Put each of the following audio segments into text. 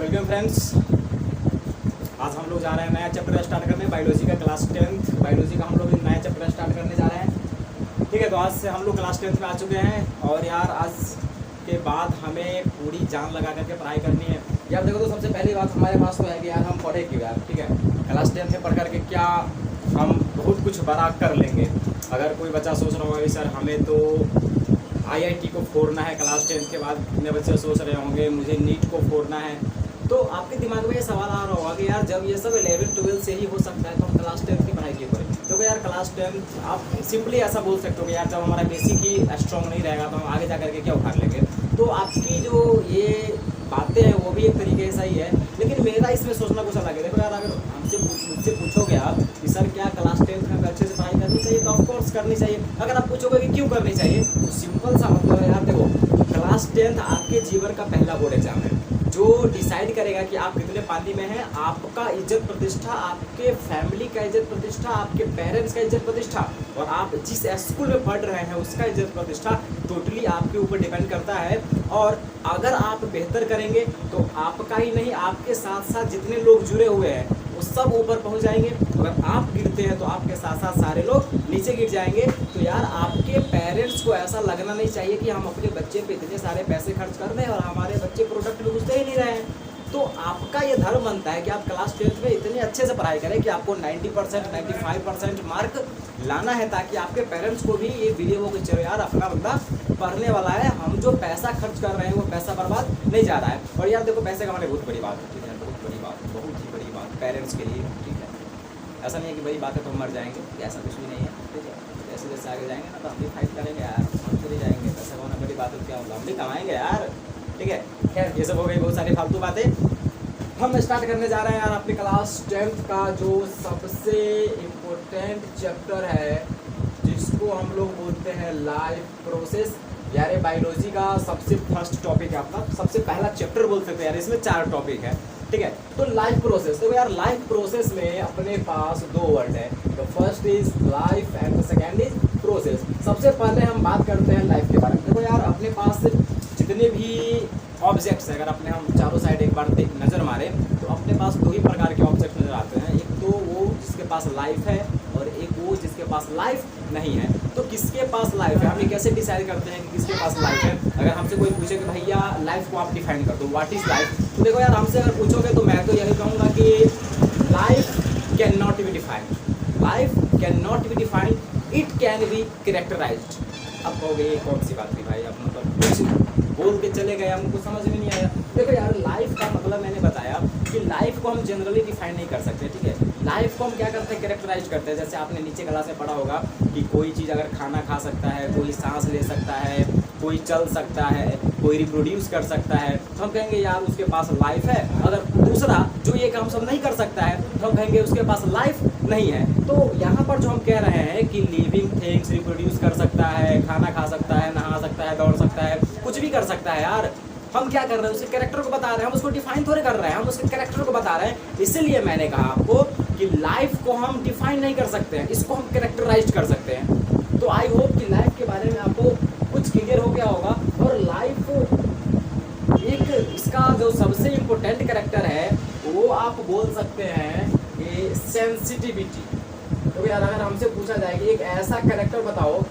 Welcome friends. आज हम लोग जा रहे हैं नया चैप्टर स्टार्ट करने, बायोलॉजी का क्लास 10th बायोलॉजी का हम लोग नया चैप्टर स्टार्ट करने जा रहे हैं। ठीक है, तो आज से हम लोग क्लास 10th में आ चुके हैं और यार आज के बाद हमें पूरी जान लगा करके पढ़ाई करनी है। यार देखो, तो सबसे पहली बात हमारे पास तो है कि यार हम पढ़े क्यों यार। ठीक है, क्लास 10th में पढ़ करके क्या हम बहुत कुछ बड़ा कर लेंगे। अगर कोई बच्चा सोच रहा होगा सर हमें तो IIT को फोड़ना है, क्लास 10th के बाद इतने बच्चे सोच रहे होंगे मुझे नीट को फोड़ना है, तो आपके दिमाग में ये सवाल आ रहा होगा कि यार जब ये सब 11-12 से ही हो सकता है तो हम क्लास 10th की पढ़ाई क्यों करें। क्योंकि यार क्लास 10th आप सिंपली ऐसा बोल सकते हो कि यार जब हमारा बेसिक ही स्ट्रॉन्ग नहीं रहेगा तो हम आगे जा करके क्या उखाड़ लेंगे। तो आपकी जो ये बातें हैं वो भी एक तरीके से ही है, लेकिन मेरा इसमें सोचना कुछ अलग है। देखो यार, अगर मुझसे पूछोगे आप कि सर क्या क्लास 10th में अच्छे से पढ़ाई करनी चाहिए, तो ऑफकोर्स करनी चाहिए। अगर आप पूछोगे कि क्यों करनी चाहिए, तो सिंपल सा मतलब है यार, देखो क्लास 10th आपके जीवन का पहला बोर्ड एग्जाम है जो डिसाइड करेगा कि आप कितने पानी में हैं। आपका इज्जत प्रतिष्ठा, आपके फैमिली का इज्जत प्रतिष्ठा, आपके पेरेंट्स का इज्जत प्रतिष्ठा और आप जिस स्कूल में पढ़ रहे हैं उसका इज्जत प्रतिष्ठा टोटली आपके ऊपर डिपेंड करता है। और अगर आप बेहतर करेंगे तो आपका ही नहीं, आपके साथ साथ जितने लोग जुड़े हुए हैं वो सब ऊपर पहुंच जाएंगे। अगर आप गिरते हैं तो आपके साथ साथ सारे लोग नीचे गिर जाएंगे। तो यार आपके पेरेंट्स को ऐसा लगना नहीं चाहिए कि हम अपने बच्चे पे इतने सारे पैसे खर्च कर रहे हैं और हमारे बच्चे प्रोडक्ट में घुसते ही नहीं रहे हैं। तो आपका ये धर्म बनता है कि आप क्लास 10th में इतने अच्छे से पढ़ाई करें कि आपको 90%, 95% मार्क लाना है, ताकि आपके पेरेंट्स को भी ये वीडियो हो कि चलो यार अपना बंदा पढ़ने वाला है, हम जो पैसा खर्च कर रहे हैं वो पैसा बर्बाद नहीं जा रहा है। और यार देखो, पैसे कमाने बहुत बड़ी बात होती है, बहुत बड़ी बात, बहुत ही बड़ी बात पेरेंट्स के लिए। ठीक है, ऐसा नहीं है कि बड़ी बात है तो हम मर जाएंगे, ऐसा कुछ भी नहीं है। ठीक है, जैसे जैसे आगे जाएंगे ना तो हम भी फाइट करेंगे यार, हम चले जाएंगे। पैसा कमाना बड़ी बात है, क्या होगा, हम भी कमाएंगे यार। ठीक है, खैर ये सब हो गई बहुत सारी फालतू बातें। हम स्टार्ट करने जा रहे हैं यार अपने क्लास 10th का जो सबसे इम्पोर्टेंट चैप्टर है, जिसको हम लोग बोलते हैं लाइफ प्रोसेस। यार ये बायोलॉजी का सबसे फर्स्ट टॉपिक है, अपना सबसे पहला चैप्टर बोल सकते हैं यार। इसमें 4 टॉपिक है। ठीक है, तो लाइफ प्रोसेस, तो यार लाइफ प्रोसेस में अपने पास 2 वर्ड है। तो first is life and the second is process. सबसे पहले हम बात करते हैं लाइफ के बारे में। देखो यार, अपने पास जितने भी ऑब्जेक्ट्स हैं, अगर अपने हम चारों साइड एक बार नज़र मारें तो अपने पास 2 ही प्रकार के ऑब्जेक्ट नज़र आते हैं। एक तो वो जिसके पास लाइफ है और एक वो जिसके पास लाइफ नहीं है। तो किसके पास लाइफ है, हम ये कैसे डिसाइड करते हैं कि किसके पास लाइफ है। अगर हमसे कोई पूछे कि भैया लाइफ को आप डिफाइन कर दो, व्हाट इज लाइफ, तो देखो यार हमसे अगर पूछोगे तो मैं तो यही कहूँगा कि life can not be defined, life can not be defined, it can be characterized. अब कहोगे ये कौन सी बात थी भाई, अब मतलब कुछ बोल के चले गए, हमको समझ में नहीं आया। देखो यार, लाइफ का मतलब मैंने बताया कि लाइफ को हम जनरली डिफाइन नहीं कर सकते। ठीक है, लाइफ को हम क्या करते हैं, कैरेक्टराइज करते हैं। जैसे आपने नीचे क्लास में पढ़ा होगा कि कोई चीज़ अगर खाना खा सकता है, कोई सांस ले सकता है, कोई चल सकता है, कोई रिप्रोड्यूस कर सकता है, तो हम कहेंगे यार उसके पास लाइफ है। अगर दूसरा जो ये काम सब नहीं कर सकता है तो हम कहेंगे उसके पास लाइफ नहीं है। तो यहाँ पर जो हम कह रहे हैं कि लिविंग थिंग्स रिप्रोड्यूस कर सकता है, खाना खा सकता है, नहा सकता है, दौड़ सकता है, कुछ भी कर सकता है यार। हम क्या कर रहे हैं, उसके कैरेक्टर को बता रहे हैं, हम उसको डिफाइन थोड़े कर रहे हैं, हम उसके कैरेक्टर को बता रहे हैं। इसीलिए मैंने कहा आपको कि लाइफ को हम डिफाइन नहीं कर सकते हैं, इसको हम कैरेक्टराइज कर सकते हैं। तो आई होप कि लाइफ के बारे में आपको कुछ क्लियर हो गया होगा। और लाइफ एक इसका जो सबसे इम्पोर्टेंट कैरेक्टर है वो आप बोल सकते हैं कि सेंसिटिविटी। तो यार अगर हमसे पूछा जाए कि एक ऐसा कैरेक्टर बताओ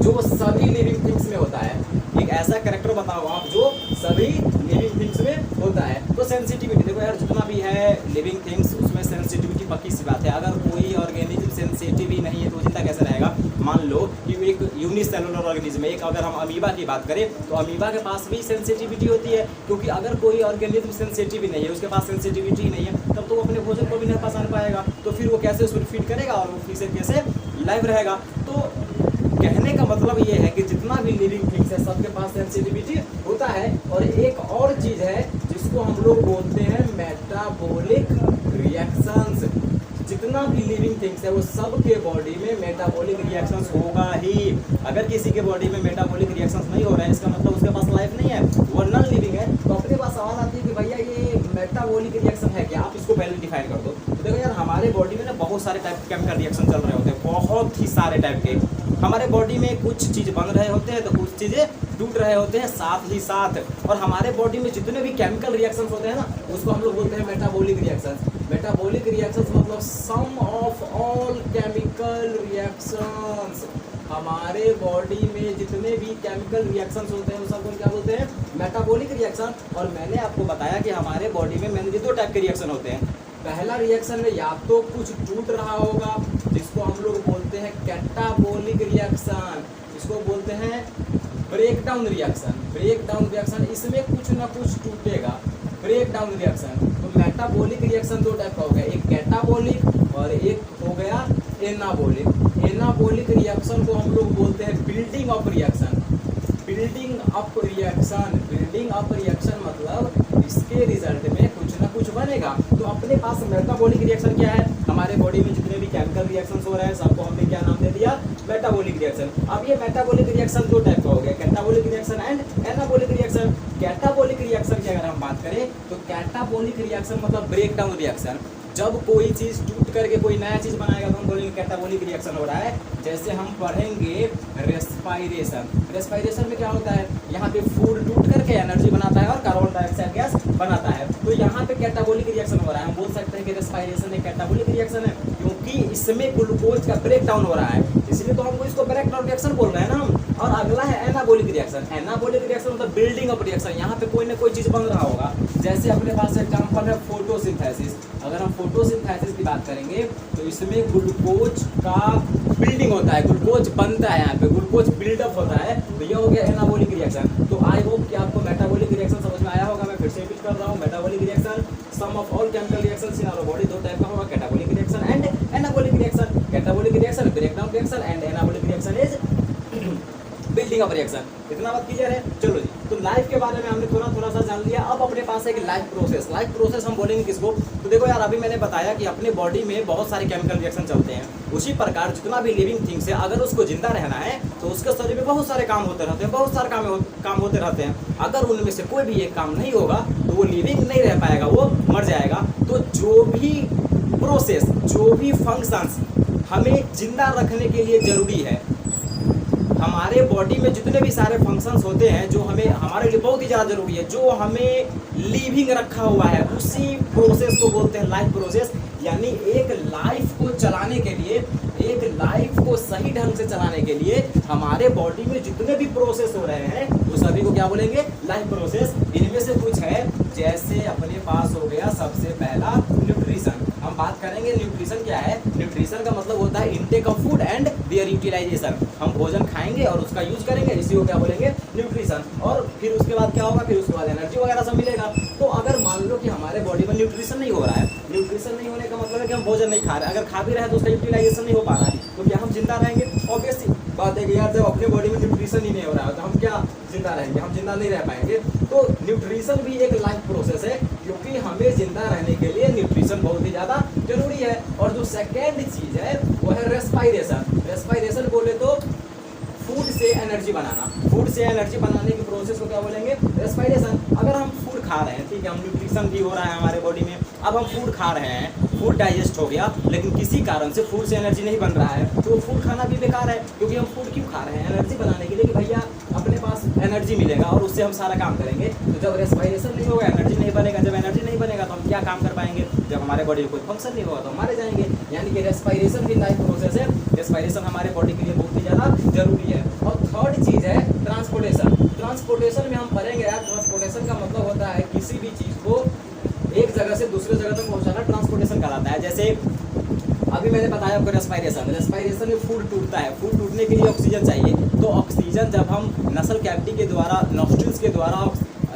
जो सभी लिविंग थिंग्स में होता है, एक ऐसा कैरेक्टर बताओ आप जो सभी लिविंग थिंग्स में होता है, तो सेंसिटिविटी। देखो यार, जितना भी है लिविंग थिंग्स उसमें सेंसिटिविटी पक्की सी बात है। अगर कोई ऑर्गेनिज्म सेंसिटिव ही नहीं है तो जिंदा कैसे रहेगा। मान लो कि एक यूनिसेलुलर ऑर्गेनिज्म है, एक अगर हम अमीबा की बात करें तो अमीबा के पास भी सेंसिटिविटी होती है, क्योंकि अगर कोई ऑर्गेनिज्म सेंसिटिव ही नहीं है, उसके पास सेंसिटिविटी ही नहीं है, तब तो वो अपने भोजन को भी नहीं पहचान पाएगा, तो फिर वो कैसे उसको फीड करेगा और वो फिर से कैसे लाइव रहेगा। तो कहने का मतलब ये है कि जितना भी लिविंग थिंग्स है सबके पास सेंसिटिविटी होता है। और एक और चीज है जिसको हम लोग बोलते हैं मेटाबॉलिक रिएक्शंस। जितना भी लिविंग थिंग्स है वो सब के बॉडी में मेटाबॉलिक रिएक्शंस होगा ही। अगर किसी के बॉडी में मेटाबॉलिक रिएक्शंस नहीं हो रहे हैं इसका मतलब उसके पास लाइफ नहीं है, वो नॉन लिविंग है। तो अपने पास सवाल आती है कि भैया ये मेटाबॉलिक रिएक्शन है क्या, आप इसको पहले डिफाइन कर दो। देखो यार हमारे बॉडी में ना बहुत सारे टाइप के केमिकल रिएक्शन चल रहे होते हैं, बहुत ही सारे टाइप के। हमारे बॉडी में कुछ चीज़ बन रहे होते हैं तो कुछ चीज़ें टूट रहे होते हैं साथ ही साथ। और हमारे बॉडी में जितने भी केमिकल रिएक्शंस होते हैं ना, उसको हम लोग बोलते हैं मेटाबॉलिक रिएक्शंस। मेटाबॉलिक रिएक्शंस मतलब सम ऑफ ऑल केमिकल रिएक्शंस। हमारे बॉडी में जितने भी केमिकल रिएक्शंस होते हैं उन सबको क्या बोलते हैं? Metabolic reaction. और मैंने आपको बताया कि हमारे बॉडी में मेनली दो टाइप के रिएक्शन होते हैं। पहला रिएक्शन में या तो कुछ टूट रहा होगा जिसको हम लोग बोलते हैं कैटाबॉलिक रिएक्शन, इसको बोलते हैं break down reaction. Break down reaction, इसमें कुछ ना कुछ टूटेगा, ब्रेक डाउन रिएक्शन। तो मेटाबॉलिक रिएक्शन दो टाइप का हो गया, एक कैटाबॉलिक और एक हो गया एनाबॉलिक। एनाबॉलिक रिएक्शन को हम लोग बोलते हैं building up reaction. Building up reaction, building up reaction मतलब इसके रिजल्ट में कुछ ना कुछ बनेगा। तो अपने पास मेटाबॉलिक रिएक्शन क्या है? हमारे बॉडी में जितने भी केमिकल रिएक्शंस हो रहे हैं सबको हमने क्या नाम दे दिया? Metabolic reaction. अब ये मेटाबॉलिक रिएक्शन दो टाइप का हो गया, catabolic reaction and anabolic reaction. Catabolic reaction की अगर हम बात करें तो कैटाबॉलिक रिएक्शन मतलब ब्रेक डाउन रिएक्शन। जब कोई चीज़ टूट करके कोई नया चीज़ बनाएगा तो हम बोलेंगे कैटाबॉलिक रिएक्शन हो रहा है। जैसे हम पढ़ेंगे रेस्पायरेशन। रेस्पायरेशन में क्या होता है? यहाँ पे फूड टूट करके एनर्जी बनाता है और कार्बन डाइऑक्साइड गैस बनाता है। तो यहाँ पे कैटाबॉलिक रिएक्शन हो रहा है। हम बोल सकते हैं कि रेस्पायरेशन एक कैटाबॉलिक रिएक्शन है क्योंकि इसमें ग्लूकोज का ब्रेक डाउन हो रहा है, इसलिए तो हमको इसको ब्रेक डाउन रिएक्शन बोल रहे हैं ना हम। और अगला है एनाबॉलिक रिएक्शन। एनाबॉलिक रिएक्शन मतलब बिल्डिंग अप रिएक्शन। यहाँ पे कोई ना कोई चीज़ बन रहा होगा। जैसे अपने पास एग्जाम्पल है फोटोसिंथेसिस। अगर हम फोटोसिंथेसिस की बात करेंगे तो इसमें ग्लूकोज का बिल्डिंग होता है, ग्लूकोज बनता है, यहाँ पे ग्लूकोज बिल्डअप होता है। तो ये हो गया एनाबॉलिक रिएक्शन। तो आई होप कि आपको मेटाबॉलिक रिएक्शन समझ में आया होगा। मैं फिर से रिपीट कर रहा हूँ, metabolic reaction sum of all chemical reactions in our body दो टाइप का होगा, catabolic reaction and anabolic reaction. Catabolic reaction break down reaction and anabolic reaction is building up reaction. इतना बात क्लियर है? चलो जी, तो लाइफ के बारे में हमने थोड़ा सा जान लिया। अब अपने पास है कि लाइफ प्रोसेस। लाइफ प्रोसेस हम बोलेंगे किसको? तो देखो यार, अभी मैंने बताया कि अपने बॉडी में बहुत सारे केमिकल रिएक्शन चलते हैं। उसी प्रकार जितना भी लिविंग थिंग्स है, अगर उसको जिंदा रहना है तो उसके शरीर में बहुत सारे काम होते रहते हैं, बहुत सारे काम होते रहते हैं। अगर उनमें से कोई भी एक काम नहीं होगा तो वो लिविंग नहीं रह पाएगा, वो मर जाएगा। तो जो भी प्रोसेस, जो भी फंक्शंस हमें जिंदा रखने के लिए जरूरी है, हमारे बॉडी में जितने भी सारे फंक्शंस होते हैं जो हमें हमारे लिए बहुत ही ज़्यादा जरूरी है, जो हमें लिविंग रखा हुआ है, उसी प्रोसेस को बोलते हैं लाइफ प्रोसेस। यानी एक लाइफ को चलाने के लिए, एक लाइफ को सही ढंग से चलाने के लिए हमारे बॉडी में जितने भी प्रोसेस हो रहे हैं वो सभी को क्या बोलेंगे? Life process. इनमें से कुछ है, जैसे अपने पास हो गया सबसे पहला न्यूट्रिशन। हम बात करेंगे न्यूट्रिशन क्या है। न्यूट्रिशन का मतलब होता है intake of food and their utilization. हम भोजन खाएंगे और उसका यूज करेंगे, इसी को क्या बोलेंगे? न्यूट्रिशन। और फिर उसके बाद क्या होगा? फिर उसके बाद एनर्जी वगैरह सब मिलेगा। तो अगर मान लो कि हमारे बॉडी में न्यूट्रिशन नहीं हो रहा है, न्यूट्रिशन नहीं होने का मतलब है कि हम भोजन नहीं खा रहे हैं। अगर खा भी रहे हैं तो उसका यूटिलाइजेशन नहीं हो पा रहा है, तो क्या हम जिंदा रहेंगे? ऑब्वियसली बात है कि यार जब अपने बॉडी में न्यूट्रिशन ही नहीं हो रहा है तो हम क्या जिंदा रहेंगे? हम जिंदा नहीं रह पाएंगे। तो न्यूट्रिशन भी एक लाइफ प्रोसेस है क्योंकि हमें जिंदा रहने के लिए न्यूट्रिशन बहुत ही ज़्यादा जरूरी है। और जो सेकेंड चीज़ है वो है रेस्पायरेशन। रेस्पायरेशन बोले तो फूड से एनर्जी बनाना। फूड से एनर्जी बनाने की प्रोसेस को क्या बोलेंगे? रेस्पायरेशन। अगर हम फूड खा रहे हैं, ठीक है, हम न्यूट्रिशन भी हो रहा है हमारे बॉडी में, अब हम फूड खा रहे हैं, फूड डाइजेस्ट हो गया, लेकिन किसी कारण से फूड से एनर्जी नहीं बन रहा है, तो वो फूड खाना भी बेकार है। क्योंकि हम फूड क्यों खा रहे हैं? एनर्जी बनाने के लिए कि भैया अपने पास एनर्जी मिलेगा और उससे हम सारा काम करेंगे। तो जब रेस्पायरेशन नहीं होगा, एनर्जी नहीं बनेगा। जब एनर्जी नहीं बनेगा तो हम क्या काम कर पाएंगे? जब हमारे बॉडी में कोई फंक्शन नहीं होगा तो हम मारे जाएंगे। यानी कि रेस्पायरेशन भी लाइफ प्रोसेस है। रेस्पायरेशन हमारे बॉडी के लिए बहुत ही ज़्यादा जरूरी है। और थर्ड चीज़ है ट्रांसपोर्टेशन। ट्रांसपोर्टेशन में हम पढ़ेंगे यार, ट्रांसपोर्टेशन का मतलब होता है किसी भी चीज़ को एक जगह से दूसरे जगह तक पहुंचाना, ट्रांसपोर्टेशन कहलाता है। जैसे अभी मैंने बताया आपको रेस्पायरेशन। रेस्पायरेशन में फूड टूटता है, फूड टूटने के लिए ऑक्सीजन चाहिए। तो ऑक्सीजन जब हम नसल कैविटी के द्वारा, नॉस्ट्रिल्स के द्वारा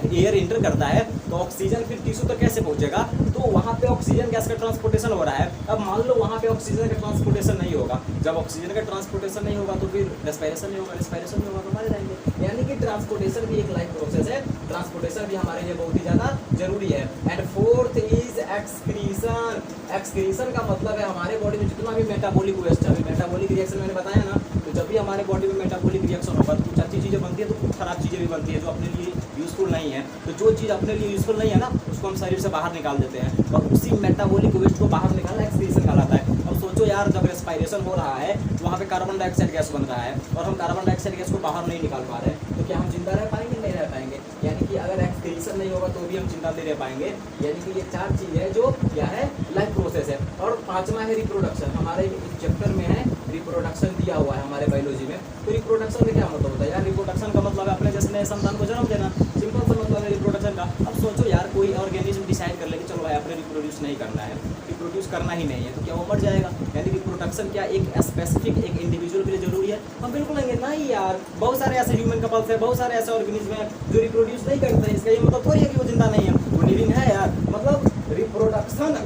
एयर इंटर करता है तो ऑक्सीजन फिर टिश्यू तक कैसे पहुंचेगा? तो वहाँ पे ऑक्सीजन गैस का ट्रांसपोर्टेशन हो रहा है। अब मान लो वहाँ पे ऑक्सीजन का ट्रांसपोर्टेशन नहीं होगा। जब ऑक्सीजन का ट्रांसपोर्टेशन नहीं होगा तो फिर रेस्पायरेशन नहीं होगा, रेस्पायरेशन नहीं होगा तो मारे जाएंगे। यानी कि ट्रांसपोर्टेशन भी एक लाइफ प्रोसेस है। ट्रांसपोर्टेशन भी हमारे लिए बहुत ही ज़्यादा जरूरी है। And fourth is excretion. Excretion का मतलब है हमारे बॉडी में जितना भी मेटाबॉलिक वेस्ट है, मेटाबॉलिक रिएक्शन मैंने बताया ना, तो जब भी हमारे बॉडी में मेटाबॉलिक रिएक्शन होगा तो कुछ अच्छी चीज़ें बनती है तो कुछ खराब चीज़ें भी बनती है जो अपने लिए यूज़फुल नहीं है। तो जो चीज़ अपने लिए यूज़फुल नहीं है ना, उसको हम शरीर से बाहर निकाल देते हैं और उसी मेटाबॉलिक वेस्ट को बाहर निकालना एक्सक्रीशन कहलाता है। अब सोचो यार, जब रेस्पायरेशन हो रहा है वहाँ पे कार्बन डाइऑक्साइड गैस बन रहा है और हम कार्बन डाइऑक्साइड गैस को बाहर नहीं निकाल पा रहे हैं, तो क्या हम जिंदा रह पाएंगे? नहीं रह पाएंगे। यानी कि अगर एक्सक्रीशन नहीं होगा तो भी हम जिंदा नहीं रह पाएंगे। यानी कि ये 4 चीज़ है जो क्या है, लाइफ प्रोसेस है। और 5वां है रिप्रोडक्शन। हमारे चैप्टर में है रिप्रोडक्शन दिया हुआ है हमारे बायोलॉजी में। तो रिप्रोडक्शन का क्या मतलब होता है यार? रिप्रोडक्शन का मतलब है अपने जैसे नए संतान को जन्म देना, सिंपल सा मतलब है रिप्रोडक्शन का। अब सोचो यार, कोई ऑर्गेनिज्म डिसाइड कर ले कि चलो भाई अपने रिप्रोड्यूस नहीं करना है, रिप्रोड्यूस करना ही नहीं है, तो क्या वो मर जाएगा? यानी रिप्रोडक्शन क्या एक स्पेसिफिक एक इंडिविजुअल के लिए जरूरी है? हम बिल्कुल नहीं यार, बहुत सारे ऐसे ह्यूमन कपल्स है, बहुत सारे ऐसे ऑर्गेनिज्म है जो रिप्रोड्यूस नहीं करते हैं। इसका ये मतलब थोड़ी है कि वो जिंदा नहीं है, वो लिविंग है यार। मतलब रिप्रोडक्शन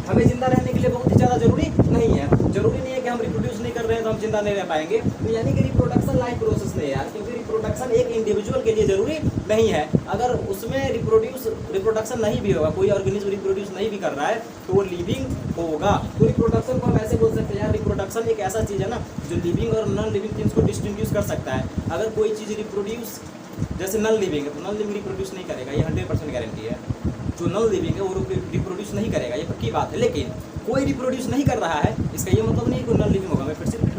हमें जिंदा रहने के लिए बहुत ही ज़्यादा जरूरी नहीं है। जरूरी नहीं है कि हम रिप्रोड्यूस नहीं कर रहे हैं तो हम जिंदा नहीं रह पाएंगे। तो यानी कि रिप्रोडक्शन लाइफ प्रोसेस नहीं है यार, क्योंकि रिप्रोडक्शन एक इंडिविजुअल के लिए जरूरी नहीं है। अगर उसमें रिप्रोडक्शन नहीं भी होगा, कोई ऑर्गेनिज्म रिप्रोड्यूस नहीं भी कर रहा है तो वो लिविंग होगा। तो रिप्रोडक्शन को हम ऐसे बोल सकते हैं यार, रिप्रोडक्शन एक ऐसा चीज़ है ना जो लिविंग और नॉन लिविंग थिंग्स को डिस्टिंग्विश कर सकता है। अगर कोई चीज़ रिप्रोड्यूस, जैसे नॉन लिविंग है तो नॉन लिविंग रिप्रोड्यूस नहीं करेगा, ये 100% गारंटी है। जो नॉन लिविंग है वो रिप्रोड्यूस नहीं करेगा, ये पक्की बात है। लेकिन कोई रिप्रोड्यूस नहीं कर रहा है, इसका ये मतलब नहीं है कि नॉन लिविंग होगा। मैं फिर से रिपीट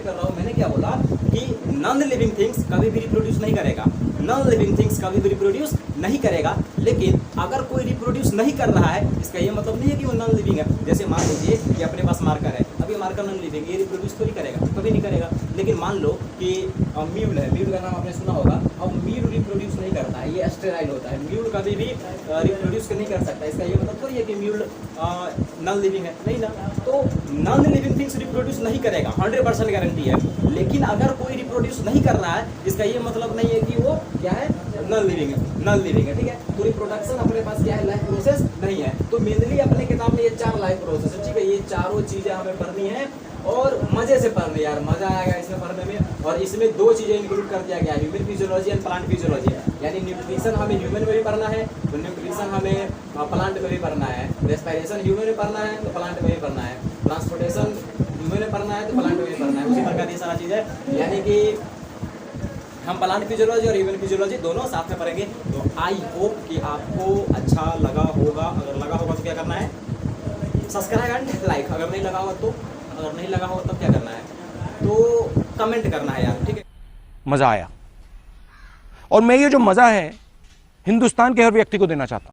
कर रहा हूँ, मैंने क्या बोला कि नॉन लिविंग थिंग्स कभी भी रिप्रोड्यूस नहीं करेगा, नॉन लिविंग थिंग्स कभी भी रिप्रोड्यूस नहीं करेगा। लेकिन अगर कोई रिप्रोड्यूस नहीं कर रहा है, इसका ये मतलब नहीं है कि वो नॉन लिविंग है। जैसे मान लीजिए कि अपने पास मार्कर है, अब ये मार्कर नॉन लिविंग, ये रिप्रोड्यूस तो नहीं करेगा, कभी नहीं करेगा। लेकिन मान लो कि म्यूल है, म्यूल का नाम आपने सुना होगा। अब म्यूल रिप्रोड्यूस नहीं करता है, ये स्टेराइल होता है, म्यूल कभी भी रिप्रोड्यूस नहीं कर सकता। इसका ये मतलब थोड़ी है कि म्यूल नॉन लिविंग है, नहीं ना। तो नॉन लिविंग थिंग्स रिप्रोड्यूस नहीं करेगा, 100% गारंटी है। लेकिन अगर कोई रिप्रोड्यूस नहीं कर रहा है, इसका ये मतलब नहीं है कि वो क्या है, नॉन लिविंग है, नॉन लिविंग है, ठीक है। तो रिप्रोडक्शन अपने पास क्या है, लाइफ प्रोसेस नहीं है। तो मेनली अपने किताब में ये 4 लाइफ प्रोसेस है, ठीक है। ये चारों चीजें हमें पढ़नी है और मजे से पढ़नी यार, मजा आएगा इसमें पढ़ने में। और इसमें 2 चीजें इंक्लूड कर दिया गया है, human physiology and plant physiology. यानी न्यूट्रिशन हमें ह्यूमन में भी पढ़ना है तो न्यूट्रिशन हमें प्लांट में भी पढ़ना है, रेस्पिरेशन ह्यूमन में पढ़ना है तो प्लांट में भी पढ़ना है, ट्रांसपोर्टेशन ह्यूमन में पढ़ना है तो प्लांट में भी पढ़ना है। उसी प्रकार ये सारा चीज़ है। यानी कि हम प्लांट फिजियोलॉजी और ह्यूमन फिजियोलॉजी दोनों साथ में पढ़ेंगे। तो आई होप कि आपको अच्छा लगा होगा। अगर लगा होगा तो क्या करना है, सब्सक्राइब एंड लाइक। अगर नहीं लगा होगा तब क्या करना है, तो कमेंट करना है यार, ठीक है। मजा आया और मैं ये जो मजा है हिंदुस्तान के हर व्यक्ति को देना चाहता हूं।